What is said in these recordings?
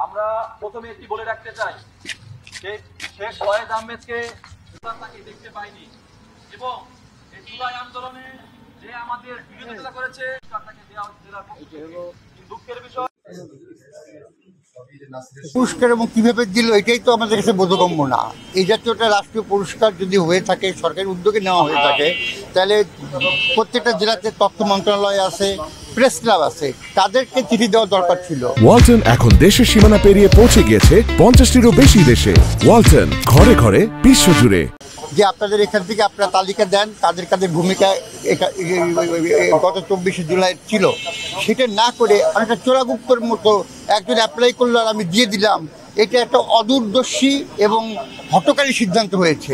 আমরা প্রথমে একটি বলে রাখতে চাই, শেখ ফয়েজ আহমেদকে তাকে দেখতে পাইনি এবং এই জুলাই আন্দোলনে যে আমাদের বিরোধিতা করেছে তাকে দেওয়া দুঃখের বিষয়। পুরস্কার এবং কিভাবে দিল এটাই তো আমাদের কাছে বোধগম্য না। এই জাতীয় একটা রাষ্ট্রীয় পুরস্কার যদি হয়ে থাকে, সরকারের উদ্যোগে নেওয়া হয়ে থাকে, তাহলে প্রত্যেকটা জেলাতে তথ্য মন্ত্রণালয় আছে, প্রেস ক্লাব আছে, তাদেরকে চিঠি দেওয়া দরকার ছিল। ওয়ালটন এখন দেশের সীমানা পেরিয়ে পৌঁছে গিয়েছে 50টিরও বেশি দেশে। ওয়ালটন, ঘরে ঘরে বিশ্বজুড়ে। যে আপনাদের এখান থেকে আপনারা তালিকা দেন কাদের কাদের ভূমিকা গত 24শে জুলাই ছিল, সেটা না করে অনেকটা চোরাগুপ্তর মতো একজন অ্যাপ্লাই করলো আর আমি দিয়ে দিলাম, এটা একটা অদূরদর্শী এবং হঠকারী সিদ্ধান্ত হয়েছে।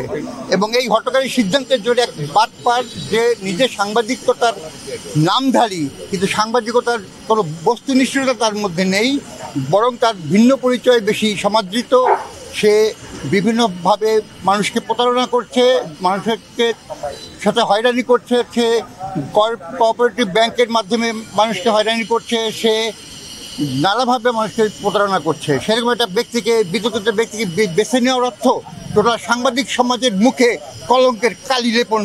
এবং এই হঠকারী সিদ্ধান্তের জন্য এক বাটপার যে নিজের সাংবাদিকতার নামধারী কিন্তু সাংবাদিকতার কোনো বস্তুনিষ্ঠতা তার মধ্যে নেই, বরং তার ভিন্ন পরিচয় বেশি সমাদৃত। সে বিভিন্নভাবে মানুষকে প্রতারণা করছে, মানুষকে সাথে হয়রানি করছে, সে কোঅপারেটিভ ব্যাংকের মাধ্যমে মানুষকে হয়রানি করছে, সে নানাভাবে মানুষকে প্রতারণা করছে। সেরকম একটা ব্যক্তিকে, বিতর্কিত ব্যক্তিকে বেছে নেওয়ার অর্থ টোটাল সাংবাদিক সমাজের মুখে কলঙ্কের কালি লেপন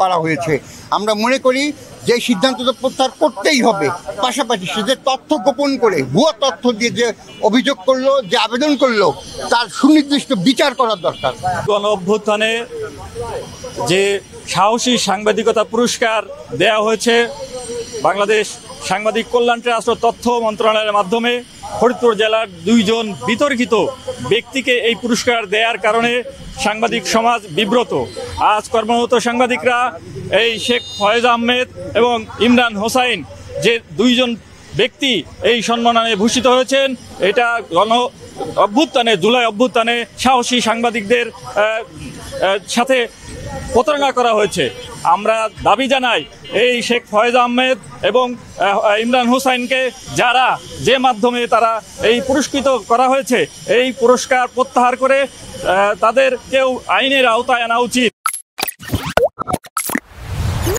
করা হয়েছে। আমরা মনে করি যে সিদ্ধান্ত তো প্রত্যাহার করতেই হবে, পাশাপাশি সে যে তথ্য গোপন করে ভুয়া তথ্য দিয়ে যে অভিযোগ করলো, যে আবেদন করলো, তার সুনির্দিষ্ট বিচার করার দরকার। গণ অভ্যুত্থানে যে সাহসী সাংবাদিকতা পুরস্কার দেয়া হয়েছে বাংলাদেশ সাংবাদিক কল্যাণ ট্রাস্ট ও তথ্য মন্ত্রণালয়ের মাধ্যমে ফরিদপুর জেলার 2 জন বিতর্কিত ব্যক্তিকে এই পুরস্কার দেওয়ার কারণে সাংবাদিক সমাজ বিব্রত। আজ কর্মরত সাংবাদিকরা এই শেখ ফয়েজ আহমেদ এবং ইমরান হোসাইন যে 2 জন ব্যক্তি এই সম্মাননায় ভূষিত হয়েছেন, এটা গণ অভ্যুত্থানে, জুলাই অভ্যুত্থানে সাহসী সাংবাদিকদের সাথে প্রতারণা করা হয়েছে। আমরা দাবি জানাই এই শেখ ফয়েজ আহমেদ এবং ইমরান হোসাইনকে যারা যে মাধ্যমে তারা এই পুরস্কৃত করা হয়েছে, এই পুরস্কার প্রত্যাহার করে তাদেরকেও আইনের আওতায় আনা উচিত।